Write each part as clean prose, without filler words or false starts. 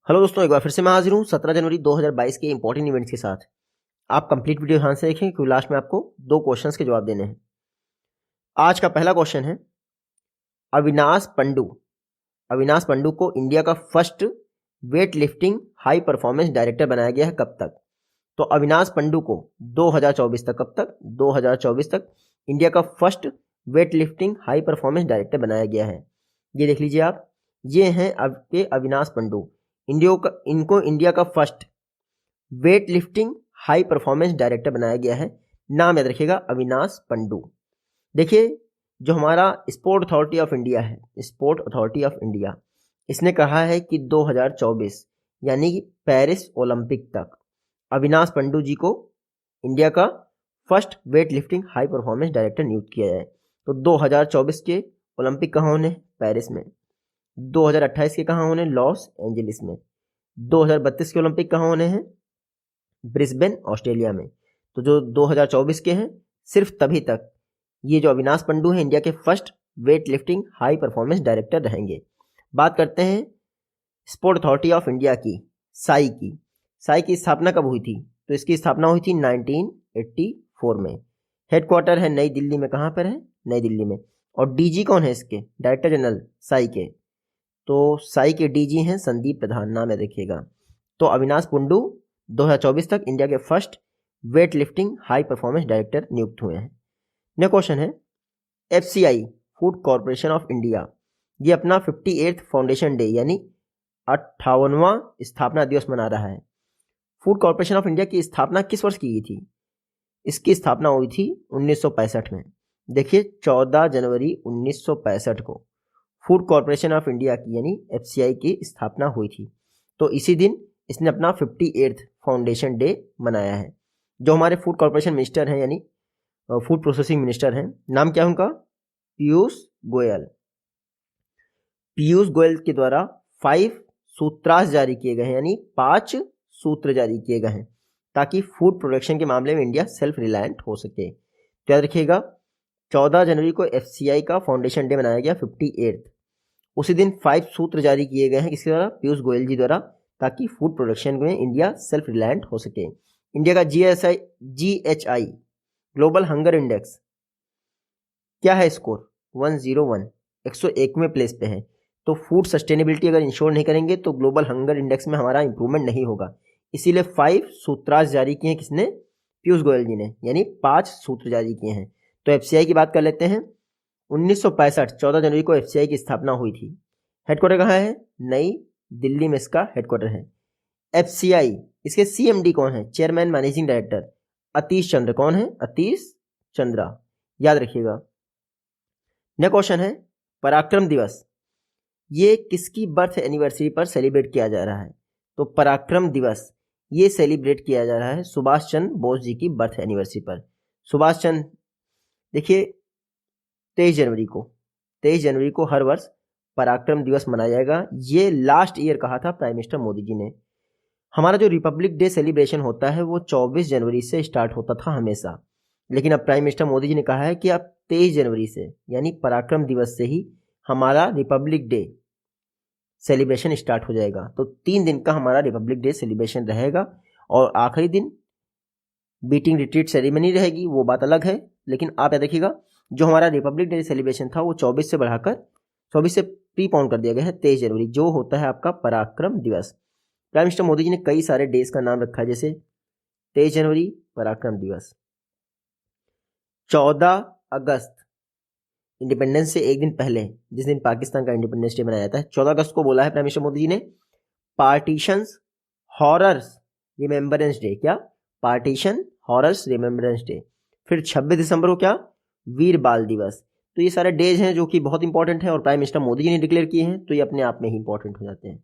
Hello दोस्तों, एक बार फिर से मैं हाजिर हूँ 17 जनवरी 2022 के इंपॉर्टेंट इवेंट्स के साथ। आप कंप्लीट वीडियो ध्यान से देखें क्योंकि लास्ट में आपको 2 क्वेश्चंस के जवाब देने हैं। आज का पहला क्वेश्चन है, अविनाश पंडू। अविनाश पंडू को इंडिया का first weight lifting high performance director बनाया गया है कब तक? तो अविनाश पंडू को 2024 तक, कब तक? 2024 तक इंडिया का first weight lifting high performance director बनाया गया है। ये देख लीजिए आप, ये हैं आपके अविनाश पंडू। इनको इंडिया का first weight lifting high performance director बनाया गया है। नाम याद रखिएगा, अविनाश पंडू। देखिए, जो हमारा स्पोर्ट अथॉरिटी ऑफ इंडिया है, स्पोर्ट अथॉरिटी ऑफ इंडिया, इसने कहा है कि 2024 यानी कि पेरिस ओलंपिक तक अविनाश पंडू जी को इंडिया का first weight lifting high performance director नियुक्त किया जाए। तो 2024 के ओलंपिक कहाँ होने? पेरिस में। 2028 के कहाँ होने? लॉस एंजलिस में। 2032 के ओलंपिक कहाँ होने हैं? ब्रिस्बेन, ऑस्ट्रेलिया में। तो जो 2024 के हैं, सिर्फ तभी तक ये जो अविनाश पंडू हैं इंडिया के first weight lifting high performance director रहेंगे। बात करते हैं स्पोर्ट अथॉरिटी ऑफ इंडिया की, साई की। साई की स्थापना कब हुई थी? तो इसकी स्थापना हुई थी 1984 में। हेडक्वार्टर है नई दिल्ली में। कहाँ पर है? नई दिल्ली में। और डीजी कौन है इसके? डायरेक्टर जनरल साई के। तो साई के डीजी हैं संदीप प्रधान, नाम है देखिएगा। तो अविनाश पंडू 2024 तक इंडिया के first weight lifting high performance director नियुक्त हुए हैं। नेक्स्ट क्वेश्चन है, FCI food corporation of India ये अपना 58th फाउंडेशन डे यानी 58वां स्थापना दिवस मना रहा है। फूड कॉरपोरेशन ऑफ इंडिया की स्थापना किस वर्ष की गई थी? इसकी स्थापना हुई थी 1965 में। देखिए, 14 जनवरी 1965 को फूड कॉरपोरेशन ऑफ इंडिया की यानी एफसीआई की स्थापना हुई थी। तो इसी दिन इसने अपना 58th फाउंडेशन डे मनाया है। जो हमारे फूड कॉरपोरेशन मिनिस्टर हैं यानी फूड प्रोसेसिंग मिनिस्टर हैं, नाम क्या है उनका? पीयूष गोयल। पीयूष गोयल के द्वारा 5 सूत्रास जारी किए गए हैं यानी 5 सूत्र जारी किए गए हैं ताकि फूड प्रोडक्शन के मामले में इंडिया सेल्फ रिलायंट हो सके। तो याद रखिएगा, 14 जनवरी को एफसीआई का फाउंडेशन डे मनाया गया 58th। उसी दिन 5 सूत्र जारी किए गए हैं किसके द्वारा? पीयूष गोयल जी द्वारा, ताकि फूड प्रोडक्शन में इंडिया सेल्फ रिलायंट हो सके। इंडिया का जीएचआई ग्लोबल हंगर इंडेक्स क्या है स्कोर? 101, 101वें प्लेस पे है। तो फूड सस्टेनेबिलिटी अगर इंश्योर नहीं करेंगे तो ग्लोबल हंगर इंडेक्स में हमारा इंप्रूवमेंट नहीं होगा। इसीलिए 5 सूत्रास जारी किए हैं किसने? पीयूष गोयल जी ने, यानी 5 सूत्र जारी किए हैं। तो एफसीआई की बात कर लेते हैं। 1965 14 जनवरी को एफसीआई की स्थापना हुई थी। हेडक्वार्टर कहाँ है? नई दिल्ली में इसका हेडक्वार्टर है। एफसीआई, इसके सीएमडी कौन है? चेयरमैन मैनेजिंग डायरेक्टर अतीश चंद्र। कौन है? अतीश चंद्रा, याद रखिएगा। नेक्स्ट क्वेश्चन है, पराक्रम दिवस ये किसकी बर्थ एनिवर्सरी पर सेलिब्रेट किया जा रहा है? तो पराक्रम दिवस ये सेलिब्रेट किया जा रहा है सुभाष चंद्र बोस जी की बर्थ एनिवर्सरी पर। सुभाष चंद्र, देखिए 23 जनवरी को हर वर्ष पराक्रम दिवस मनाया जाएगा। ये लास्ट ईयर कहा था प्राइम मिनिस्टर मोदी जी ने। हमारा जो रिपब्लिक डे सेलिब्रेशन होता है वो 24 जनवरी से स्टार्ट होता था हमेशा, लेकिन अब प्राइम मिनिस्टर मोदी जी ने कहा है कि अब 23 जनवरी से यानी पराक्रम दिवस से ही हमारा रिपब्लिक डे सेलिब्रेशन स्टार्ट हो जाएगा। तो 3 दिन का हमारा रिपब्लिक डे सेलिब्रेशन रहेगा और आखिरी दिन बीटिंग रिट्रीट सेरेमनी रहेगी, वो बात अलग है। लेकिन आप याद रखिएगा, जो हमारा रिपब्लिक डे सेलिब्रेशन था वो 24 से बढ़ाकर 24 से प्रीपोन कर दिया गया है 23 जनवरी, जो होता है आपका पराक्रम दिवस। प्राइम मिनिस्टर मोदी जी ने कई सारे डेज का नाम रखा है, जैसे 23 जनवरी पराक्रम दिवस, 14 अगस्त इंडिपेंडेंस से एक दिन पहले जिस दिन पाकिस्तान का इंडिपेंडेंस डे मनाया जाता है, 14 अगस्त को बोला है प्राइम मिनिस्टर मोदी जी ने पार्टीशंस हॉरर्स रिमेम्बरेंस डे। क्या? Partition horrors remembrance day. फिर 26 दिसंबर को क्या? वीर बाल दिवस। तो ये सारे डेज हैं जो कि बहुत इंपॉर्टेंट है और प्राइम मिनिस्टर मोदी जी ने डिक्लेयर किए हैं, तो ये अपने आप में ही इंपॉर्टेंट हो जाते हैं।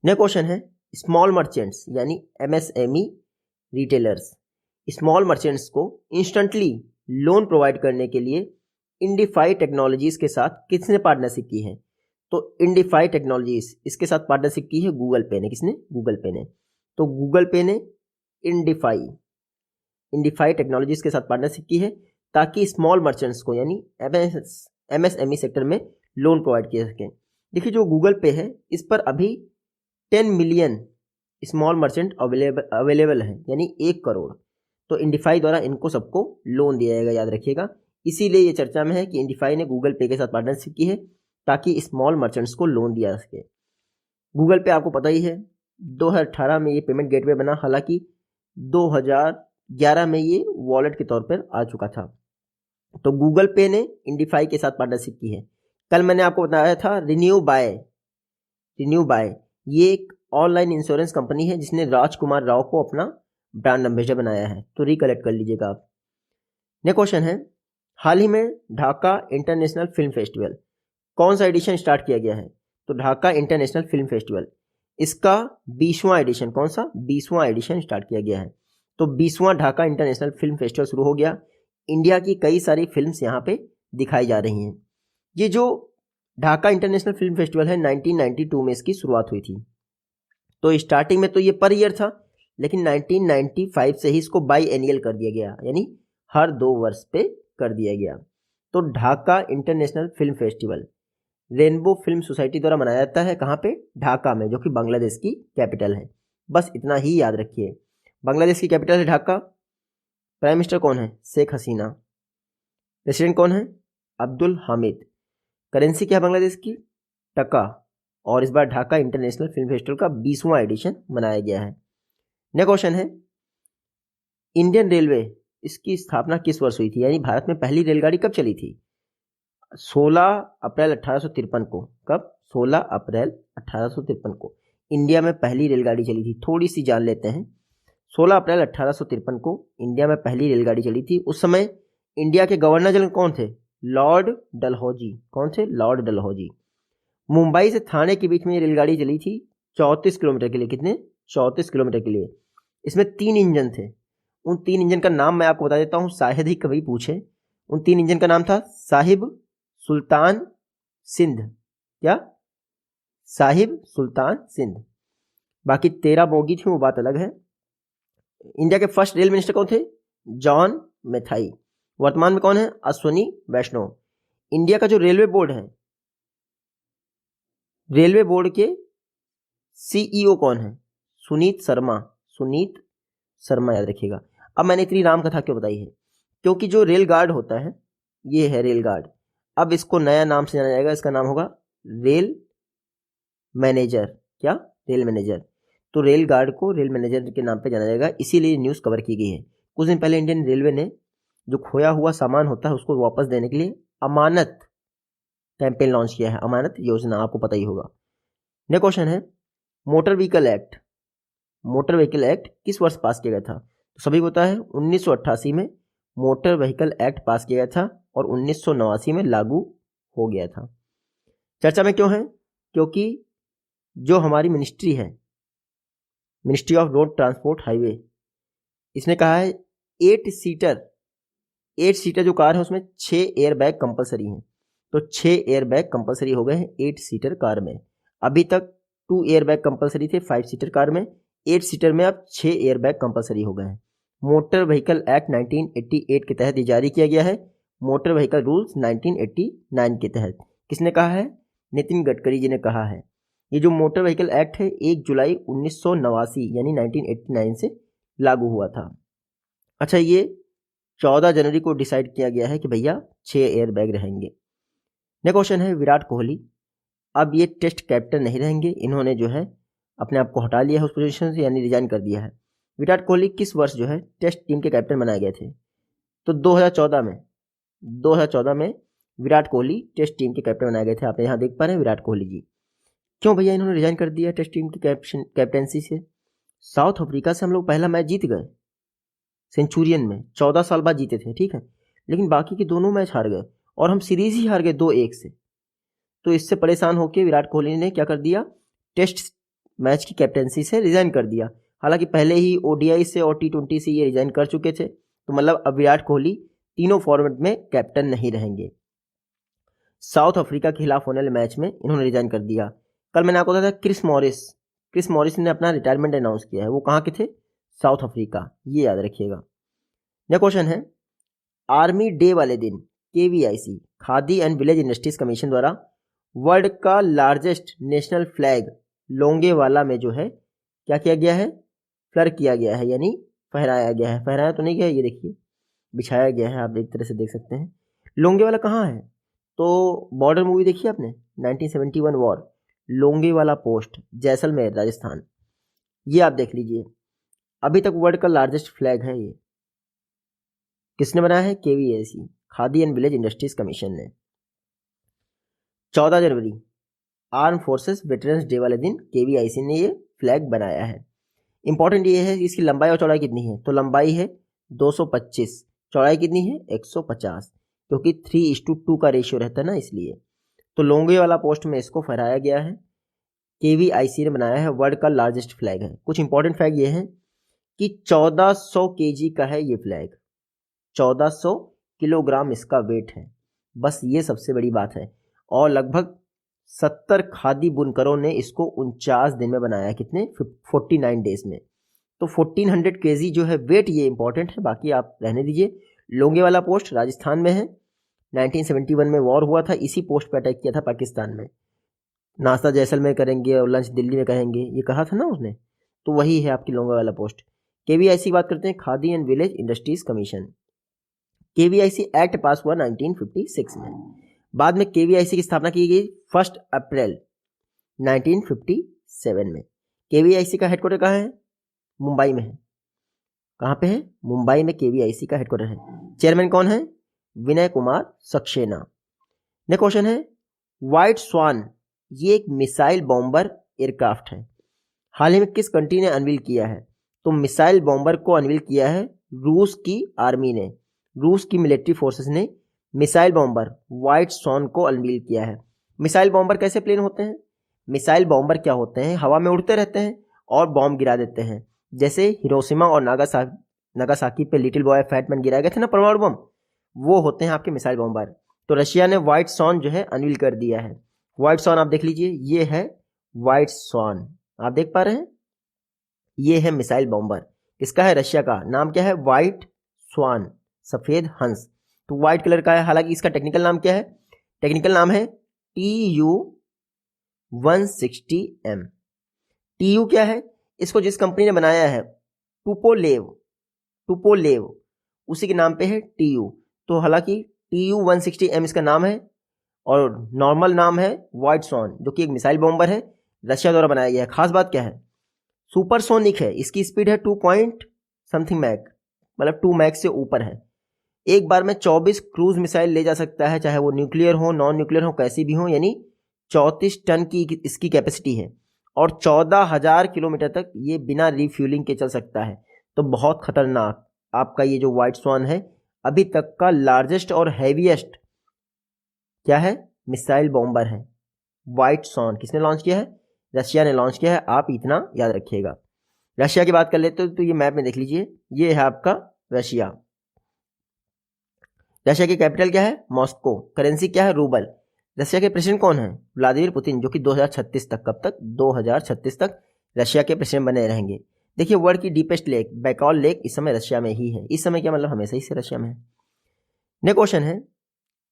नेक्स्ट क्वेश्चन है, स्मॉल मर्चेंट्स यानी एमएसएमई रिटेलर्स, स्मॉल मर्चेंट्स को इंस्टेंटली लोन प्रोवाइड करने के लिए इंडिफाई टेक्नोलॉजीज के साथ किसने पार्टनरशिप की है? तो इंडिफाई टेक्नोलॉजीज इसके साथ पार्टनरशिप की है गूगल पे ने। किसने? गूगल पे ने। तो गूगल पे ने इंडिफाई टेक्नोलॉजीज के साथ पार्टनरशिप की है ताकि स्मॉल मर्चेंट्स को यानी एमएसएमई सेक्टर में लोन प्रोवाइड किया सके। देखिए, जो गूगल पे है इस पर अभी 10 मिलियन स्मॉल मर्चेंट अवेलेबल है, यानी 1 करोड़। तो इंडिफाई द्वारा इनको सबको लोन दिया जाएगा, याद रखिएगा। इसीलिए ये चर्चा में है कि इंडिफाई ने गूगल पे के साथ पार्टनरशिप की है ताकि स्मॉल मर्चेंट्स को लोन दिया जा सके। गूगल पे आपको पता ही है 2018 में ये पेमेंट गेटवे बना, हालांकि 2011 में ये वॉलेट के तौर पर आ चुका था। तो गूगल पे ने इंडिफाई के साथ पार्टनरशिप की है। कल मैंने आपको बताया था रिन्यू बाय ये एक ऑनलाइन इंश्योरेंस कंपनी है जिसने राजकुमार राव को अपना ब्रांड एम्बेसडर बनाया है, तो रिकलेक्ट कर लीजिएगा आप। नेक्स्ट क्वेश्चन है, हाल ही में ढाका इंटरनेशनल फिल्म फेस्टिवल कौन सा एडिशन स्टार्ट किया गया है? तो ढाका इंटरनेशनल फिल्म फेस्टिवल, इसका 20वां एडिशन, कौन सा 20वां एडिशन स्टार्ट किया गया है। तो 20वां ढाका इंटरनेशनल फिल्म फेस्टिवल शुरू हो गया। इंडिया की कई सारी फिल्म्स यहाँ पे दिखाई जा रही हैं। ये जो ढाका इंटरनेशनल फिल्म फेस्टिवल है 1992 में इसकी शुरुआत हुई थी। तो स्टार्टिंग में तो ये पर ईयर था, लेकिन 1995 से ही इसको बाई एनियल कर दिया गया, यानी हर 2 वर्ष पे कर दिया गया। तो Dhaka international film festival rainbow film society द्वारा मनाया जाता है, कहाँ पे? ढाका में, जो कि बांग्लादेश की कैपिटल है। बस इतना ही याद रखिए, बांग्लादेश की कैपिटल है ढाका। प्राइम मिनिस्टर कौन है? शेख हसीना। प्रेसिडेंट कौन है? अब्दुल हामिद। करेंसी क्या है बांग्लादेश की? टका। और इस बार ढाका इंटरनेशनल फिल्म फेस्टिवल का 20वां एडिशन मनाया गया है। नेक्स्ट क्वेश्चन है, इंडियन रेलवे इसकी स्थापना किस वर्ष हुई थी, यानी भारत में पहली रेलगाड़ी कब चली थी? 16 अप्रैल 1853 को। कब? 16 अप्रैल 1853 को इंडिया में पहली रेलगाड़ी चली थी। थोड़ी सी जान लेते हैं। 16 अप्रैल 1853 को इंडिया में पहली रेलगाड़ी चली थी। उस समय इंडिया के गवर्नर जनरल कौन थे? लॉर्ड डलहौजी। कौन थे? लॉर्ड डलहौजी। मुंबई से थाने के बीच में ये रेलगाड़ी चली थी 34 किलोमीटर के लिए। कितने? 34 किलोमीटर के लिए। इसमें 3 इंजन थे। उन 3 इंजन का नाम मैं आपको बता देता हूँ, शायद ही कभी पूछे। उन 3 इंजन का नाम था साहिब, सुल्तान, सिंध। क्या? साहिब, सुल्तान, सिंध। बाकी 13 बोगी थी, वो बात अलग है। इंडिया के फर्स्ट रेल मिनिस्टर कौन थे? जॉन मेथाई। वर्तमान में कौन है? अश्वनी वैष्णव। इंडिया का जो रेलवे बोर्ड है, रेलवे बोर्ड के सीईओ कौन है? सुनीत शर्मा। सुनीत शर्मा, याद रखिएगा। अब मैंने इतनी राम कथा क्यों बताई है? क्योंकि जो रेल गार्ड होता है, ये है रेल गार्ड। अब इसको नया नाम से जाना जाएगा, इसका नाम होगा रेल मैनेजर। क्या? Rail manager. तो रेल गार्ड को रेल मैनेजर के नाम पे जाना जाएगा, इसीलिए न्यूज़ कवर की गई है। कुछ दिन पहले इंडियन रेलवे ने जो खोया हुआ सामान होता है उसको वापस देने के लिए अमानत कैंपेन लॉन्च किया है। अमानत योजना, आपको पता ही होगा। नेक्स्ट क्वेश्चन है, मोटर व्हीकल एक्ट किस वर्ष पास किया गया था? तो सभी को पता है 1988 में मोटर व्हीकल एक्ट पास किया गया था और 1989 में लागू हो गया था। चर्चा में क्यों है? क्योंकि जो हमारी मिनिस्ट्री है, ministry of road transport highway, इसने कहा है 8 सीटर जो कार है उसमें 6 एयर बैग कंपलसरी हैं। तो 6 एयर बैग कंपलसरी हो गए हैं 8 सीटर कार में। अभी तक 2 एयर बैग कंपलसरी थे 5 सीटर कार में। 8 सीटर में अब 6 एयर बैग कंपलसरी हो गए हैं। मोटर व्हीकल एक्ट 1988 के तहत ये जारी किया गया है। मोटर व्हीकल रूल्स 1989 के तहत। किसने कहा है? नितिन गडकरी जी ने कहा है। ये जो मोटर व्हीकल एक्ट है 1 जुलाई 1989 यानी 1989 से लागू हुआ था। अच्छा, ये 14 जनवरी को डिसाइड किया गया है कि भैया 6 एयर बैग रहेंगे। नेक्स्ट क्वेश्चन है, विराट कोहली अब ये टेस्ट कैप्टन नहीं रहेंगे। इन्होंने जो है अपने आप को हटा लिया है उस पोजीशन से, यानी रिजाइन कर दिया है। विराट कोहली किस वर्ष जो है टेस्ट टीम के कैप्टन बनाए गए थे? तो 2014 में विराट कोहली टेस्ट टीम के कैप्टन बनाए गए थे। आप यहाँ देख पा रहे हैं विराट कोहली जी। क्यों भैया इन्होंने रिजाइन कर दिया टेस्ट टीम की कैप्टनसी से? साउथ अफ्रीका से हम लोग पहला मैच जीत गए सेंचुरियन में, 14 साल बाद जीते थे, ठीक है। लेकिन बाकी के दोनों मैच हार गए और हम सीरीज ही हार गए 2-1 से। तो इससे परेशान होकर विराट कोहली ने क्या कर दिया? टेस्ट मैच की कैप्टनसी से रिजाइन कर दिया। हालांकि पहले ही ओडीआई से और T20 से ये रिजाइन कर चुके थे। तो मतलब अब विराट कोहली तीनों फॉर्मेट में कैप्टन नहीं रहेंगे। साउथ अफ्रीका के खिलाफ होने वाले मैच में इन्होंने रिजाइन कर दिया। कल मैंने आपको बताया था क्रिस मॉरिस ने अपना रिटायरमेंट अनाउंस किया है। वो कहाँ के थे? साउथ अफ्रीका, ये याद रखिएगा। नेक्स्ट क्वेश्चन है, आर्मी डे वाले दिन KVIC khadi and village industries commission द्वारा वर्ल्ड का लार्जेस्ट नेशनल फ्लैग लोंगेवाला में जो है क्या किया गया है, फ्लर किया गया है, यानी फहराया गया है। फहराया तो नहीं गया, ये देखिए बिछाया गया है, आप एक तरह से देख सकते हैं। लोंगेवाला कहाँ है, तो बॉर्डर मूवी देखी आपने 1971 वॉर, लोंगेवाला पोस्ट, जैसलमेर राजस्थान, ये आप देख लीजिए। अभी तक वर्ल्ड का लार्जेस्ट फ्लैग है ये। किसने बनाया है, KVIC, khadi and village industries commission ने। 14 जनवरी आर्म फोर्सेस वेटरन्स डे वाले दिन KVIC ने ये फ्लैग बनाया है। इंपॉर्टेंट ये है कि इसकी लंबाई और चौड़ाई कितनी है, तो लंबाई है 225, चौड़ाई कितनी है 150, क्योंकि 3:2 का रेशियो रहता है ना, इसलिए। तो लोंगेवाला पोस्ट में इसको फहराया गया है। KVIC ने बनाया है, वर्ल्ड का लार्जेस्ट फ्लैग है। कुछ इंपॉर्टेंट फैक्ट ये है कि 1400 kg का है ये फ्लैग, 1400 किलोग्राम इसका वेट है, बस ये सबसे बड़ी बात है। और लगभग 70 खादी बुनकरों ने इसको 49 दिन में बनाया है। कितने, 49 डेज में। तो 1400 kg जो है वेट, ये इंपॉर्टेंट है, बाकी आप रहने दीजिए। लोंगेवाला पोस्ट राजस्थान में है। 1971 में वॉर हुआ था, इसी पोस्ट पर अटैक किया था पाकिस्तान में। नाश्ता जैसलमेर करेंगे और लंच दिल्ली में करेंगे, ये कहा था ना उसने, तो वही है आपकी लोंगेवाला पोस्ट। KVIC की बात करते हैं, khadi and village industries commission. KVIC act पास हुआ 1956 में। बाद में KVIC की स्थापना की गई 1 अप्रैल 1957 में। KVIC का हेडक्वार्टर कहाँ है, मुंबई में है। कहाँ पे है, मुंबई में KVIC का हेडक्वार्टर है। चेयरमैन कौन है, विनय कुमार सक्सेना। नेक्स्ट क्वेश्चन है, व्हाइट स्वान, ये एक मिसाइल बॉम्बर एयरक्राफ्ट है। हाल ही में किस कंट्री ने अनवील किया है, तो मिसाइल बॉम्बर को अनवील किया है रूस की आर्मी ने। रूस की मिलिट्री फोर्सेस ने मिसाइल बॉम्बर व्हाइट स्वान को अनवील किया है। मिसाइल बॉम्बर कैसे प्लेन होते हैं, मिसाइल बॉम्बर क्या होते हैं, हवा में उड़ते रहते हैं और बॉम्ब गिरा देते हैं। जैसे हिरोशिमा और नागासाकी पे लिटिल बॉय फैट मैन गिराए गए थे ना, परमाणु बम, वो होते हैं आपके मिसाइल बॉम्बर। तो रशिया ने व्हाइट स्वान जो है अनवील कर दिया है। व्हाइट स्वान आप देख लीजिए, ये है व्हाइट स्वान, आप देख पा रहे हैं, ये है मिसाइल बॉम्बर। इसका है रशिया का, नाम क्या है, व्हाइट स्वान, सफेद हंस। तो व्हाइट कलर का है। हालांकि इसका टेक्निकल नाम क्या है, टेक्निकल नाम है TU-160M। TU क्या है, इसको जिस कंपनी ने बनाया है टुपोलेव, उसी के नाम पे है TU। तो हालांकि TU-160M इसका नाम है और नॉर्मल नाम है व्हाइट स्वान, जो कि एक मिसाइल बॉम्बर है, रशिया द्वारा बनाया गया है। खास बात क्या है, सुपरसोनिक है, इसकी स्पीड है 2 पॉइंट समथिंग मैक, मतलब 2 मैक से ऊपर है। एक बार में 24 क्रूज मिसाइल ले जा सकता है, चाहे वो न्यूक्लियर हो नॉन न्यूक्लियर हो कैसी भी हो, यानी 34 टन की इसकी कैपेसिटी है और 14,000 किलोमीटर तक ये बिना रिफ्यूलिंग के चल सकता है। तो बहुत खतरनाक आपका ये जो व्हाइट स्वान है, अभी तक का लार्जेस्ट और हैवीएस्ट क्या है, मिसाइल बॉम्बर है। व्हाइट स्वान किसने लॉन्च किया है, रशिया ने लॉन्च किया है, आप इतना याद रखिएगा। रशिया की बात कर लेते हो तो ये मैप में देख लीजिए, ये है आपका रशिया। रशिया की कैपिटल क्या है, मॉस्को। करेंसी क्या है, रूबल। रशिया के प्रेसिडेंट कौन है, व्लादिमीर पुतिन, जो कि 2036 तक, कब तक, 2036 तक रशिया के प्रेसिडेंट बने रहेंगे। देखिए वर्ल्ड की डीपेस्ट लेक बैकॉल लेक इस समय रशिया में ही है। इस समय क्या मतलब, हमेशा ही से रशिया में है। नेक्स्ट क्वेश्चन है,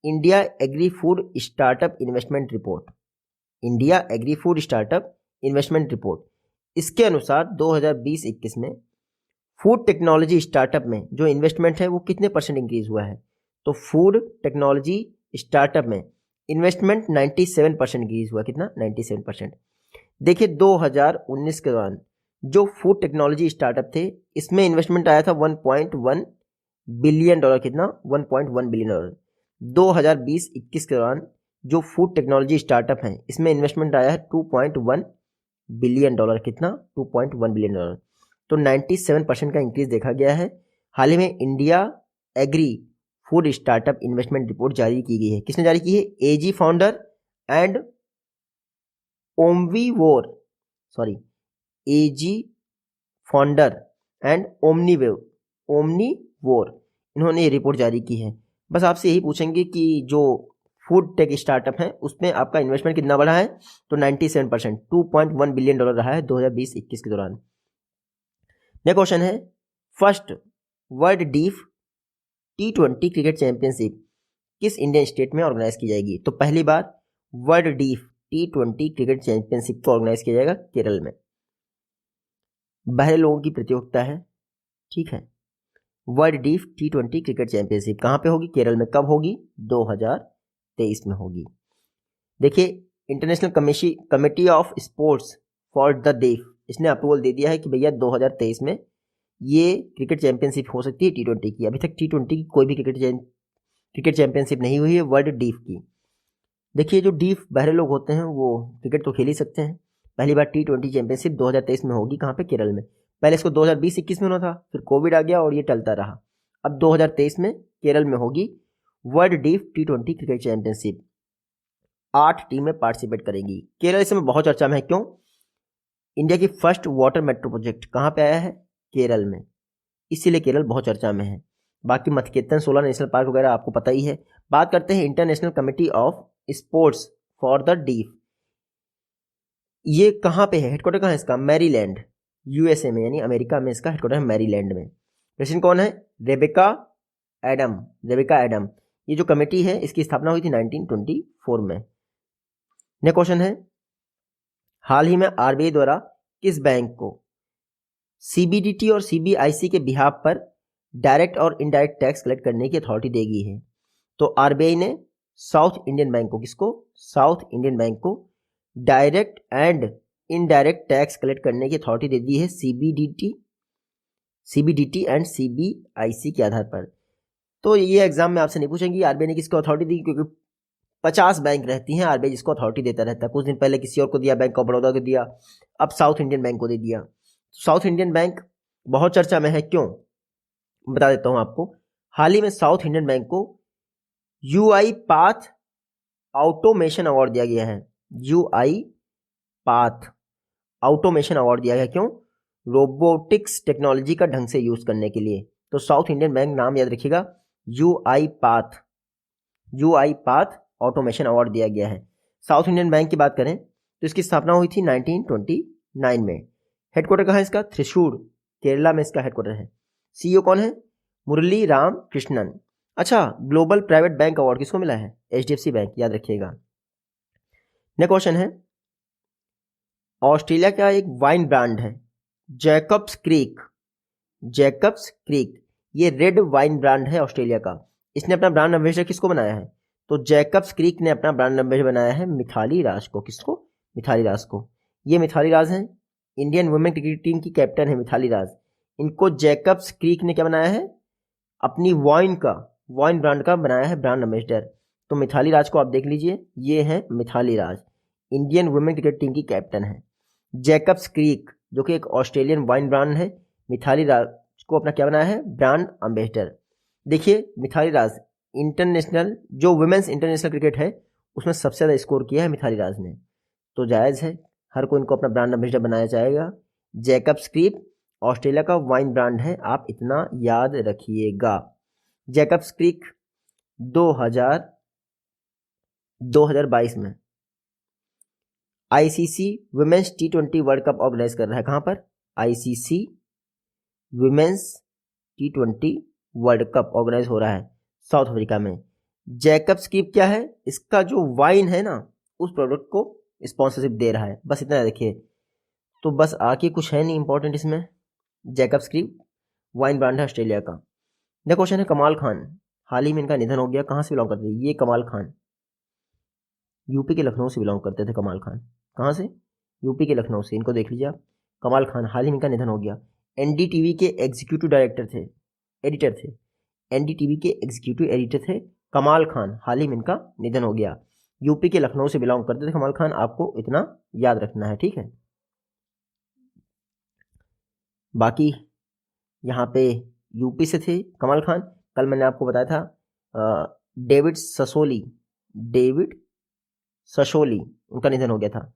India agri food startup investment report. India agri food startup investment report, इसके अनुसार 2020-21 में फूड टेक्नोलॉजी स्टार्टअप में जो इन्वेस्टमेंट है वो कितने % इंक्रीज हुआ है, तो फूड टेक्नोलॉजी स्टार्टअप में इन्वेस्टमेंट 97% इंक्रीज हुआ। कितना, 97%। देखिए 2019 के दौरान जो फूड टेक्नोलॉजी स्टार्टअप थे, इसमें इन्वेस्टमेंट आया था $1.1 बिलियन। कितना, $1.1 बिलियन। 2020-21 के दौरान जो फूड टेक्नोलॉजी स्टार्टअप हैं, इसमें इन्वेस्टमेंट आया है $2.1 बिलियन। कितना, $2.1 बिलियन। तो 97% का इंक्रीज देखा गया है। हाल ही में India agri food startup investment report जारी की गई है। किसने जारी की है, AgFunder and AgFunder and Omnivore, इन्होंने ये रिपोर्ट जारी की है। बस आपसे यही पूछेंगे कि जो फूड टेक स्टार्टअप है उसमें आपका इन्वेस्टमेंट कितना बढ़ा है, तो 97%, $2.1 बिलियन रहा है 2020-21 के दौरान। नेक्स्ट क्वेश्चन है, first world deaf T20 cricket championship किस इंडियन स्टेट में ऑर्गेनाइज की जाएगी, तो पहली बार world deaf T20 cricket championship को ऑर्गेनाइज किया जाएगा केरल में। बहरे लोगों की प्रतियोगिता है, ठीक है। World deaf T20 cricket championship कहाँ पे होगी? केरल में। कब होगी? 2023 में होगी। देखिए, international committee of sports for the deaf, इसने अप्रूवल दे दिया है कि भैया 2023 में ये क्रिकेट चैंपियनशिप हो सकती है T20 की। अभी तक T20 की कोई भी क्रिकेट चैंपियनशिप नहीं हुई है वर्ल्ड डीफ की। देखिए, जो डीफ बहरे लोग होते हैं वो क्रिकेट तो खेल ही सकते हैं। पहली बार T20 चैंपियनशिप 2023 में होगी। कहाँ पे? केरल में। पहले इसको 2020-21 में होना था, फिर कोविड आ गया और ये टलता रहा। अब 2023 में केरल में होगी world deaf T20 cricket championship. 8 टीमें पार्टिसिपेट करेंगी। केरल इस समय बहुत चर्चा में है। क्यों? इंडिया की फर्स्ट वाटर मेट्रो प्रोजेक्ट कहाँ पे आया है? केरल में, इसीलिए केरल बहुत चर्चा में है। बाकी मथकेतन, 16 नेशनल पार्क वगैरह आपको पता ही है। बात करते हैं international committee of sports for the deaf. ये कहाँ पे है? हेडक्वार्टर कहाँ है इसका? मैरीलैंड, यूएसए में, यानी अमेरिका में इसका हेडक्वार्टर है, मैरीलैंड में। प्रेसिडेंट कौन है? Rebecca Adam. ये जो कमेटी है इसकी स्थापना हुई थी 1924 में। नेक्स्ट क्वेश्चन है, हाल ही में आरबीआई द्वारा किस बैंक को सीबीडीटी और सीबीआईसी के बिहाफ पर डायरेक्ट और इनडायरेक्ट टैक्स कलेक्ट करने की अथॉरिटी देगी है? तो आरबीआई ने साउथ इंडियन बैंक को, किसको? साउथ इंडियन बैंक को direct and indirect tax collect करने की अथॉरिटी दे दी है सीबीडीटी एंड सीबीआईसी के आधार पर। तो ये एग्जाम में आपसे नहीं पूछेंगे आरबीआई ने किसको अथॉरिटी दी, क्योंकि 50 बैंक रहती हैं, आरबीआई जिसको अथॉरिटी देता रहता है। कुछ दिन पहले किसी और को दिया, बैंक ऑफ बड़ौदा को दिया, अब साउथ इंडियन बैंक को दे दिया। साउथ इंडियन बैंक बहुत चर्चा में है। क्यों? बता देता हूं आपको। हाल ही में साउथ इंडियन बैंक को यूआई पाथ ऑटोमेशन अवार्ड दिया गया है। यूआई पाथ ऑटोमेशन अवार्ड दिया गया। क्यों? रोबोटिक्स टेक्नोलॉजी का ढंग से यूज करने के लिए। तो साउथ इंडियन बैंक, नाम याद रखिएगा, यूआई पाथ ऑटोमेशन अवार्ड दिया गया है। साउथ इंडियन बैंक की बात करें तो इसकी स्थापना हुई थी 1929 में। हेडक्वार्टर कहाँ है इसका? थ्रिशूर, केरला में इसका हेडक्वार्टर है। सीईओ कौन है? मुरली राम कृष्णन। अच्छा, ग्लोबल प्राइवेट बैंक अवार्ड किसको मिला है? एचडीएफसी बैंक, याद रखिएगा। नेक्स्ट क्वेश्चन है, ऑस्ट्रेलिया का एक वाइन ब्रांड है जैकब्स क्रीक। ये रेड वाइन ब्रांड है ऑस्ट्रेलिया का। इसने अपना ब्रांड एम्बेसडर किसको बनाया है? तो जैकब्स क्रीक ने अपना ब्रांड एम्बेसडर बनाया है मिथाली राज को। किसको? मिथाली राज को। ये मिथाली राज हैं, इंडियन वुमेन क्रिकेट टीम की कैप्टन है मिथाली राज। इनको जैकब्स क्रीक ने क्या बनाया है? अपनी वाइन ब्रांड का बनाया है ब्रांड एम्बेसडर। तो मिथाली राज को आप देख लीजिए, ये है Mithali Raj, Indian women cricket team की कैप्टन है। जैकब्स क्रीक जो कि एक ऑस्ट्रेलियन वाइन ब्रांड है, मिथाली राज को अपना क्या बनाया है? Brand ambassador. देखिए, मिथाली राज इंटरनेशनल, जो वुमेन्स इंटरनेशनल क्रिकेट है उसमें सबसे ज़्यादा स्कोर किया है मिथाली राज ने। तो जायज़ है, हर कोई इनको अपना ब्रांड एम्बेसडर बनाया जाएगा। जैकब्स क्रीक ऑस्ट्रेलिया का वाइन ब्रांड है, आप इतना याद रखिएगा। जैकब्स क्रीक 2022 में ICC women's T20 world cup organise कर रहा है। कहाँ पर? ICC women's T20 world cup organise हो रहा है साउथ अफ्रीका में। जैकब्स क्रीक क्या है? इसका जो वाइन है ना, उस प्रोडक्ट को स्पॉन्सरशिप दे रहा है। बस इतना देखिए, तो बस आके कुछ है नहीं इंपॉर्टेंट इसमें। जैकब्स क्रीक वाइन ब्रांड है ऑस्ट्रेलिया का। नेक्स्ट क्वेश्चन है, कमाल खान, हाल ही में इनका निधन हो गया। कहाँ से बिलोंग करते थे ये कमाल खान? यूपी के लखनऊ से बिलोंग करते थे कमाल खान। कहाँ से? यूपी के लखनऊ से। इनको देख लीजिए आप, कमाल खान, हाल ही में इनका निधन हो गया। एनडीटीवी के एग्जीक्यूटिव एडिटर थे एनडीटीवी के एग्जीक्यूटिव एडिटर थे कमाल खान, हाल ही में इनका निधन हो गया। यूपी के लखनऊ से बिलोंग करते थे कमाल खान, आपको इतना याद रखना है, ठीक है। बाकी यहाँ पे यूपी से थे कमाल खान। कल मैंने आपको बताया था डेविड ससोली उनका निधन हो गया था।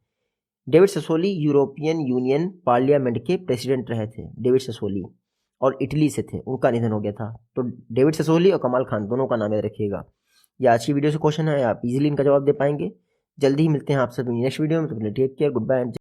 David Sassoli European union parliament के प्रेसिडेंट रहे थे डेविड ससोली, और इटली से थे, उनका निधन हो गया था। तो डेविड ससोली और कमाल खान दोनों का नाम याद रखिएगा। ये आज की वीडियो से क्वेश्चन है, आप इजीली इनका जवाब दे पाएंगे। जल्दी ही मिलते हैं आप सभी नेक्स्ट वीडियो में। तो टेक केयर, गुड बाय।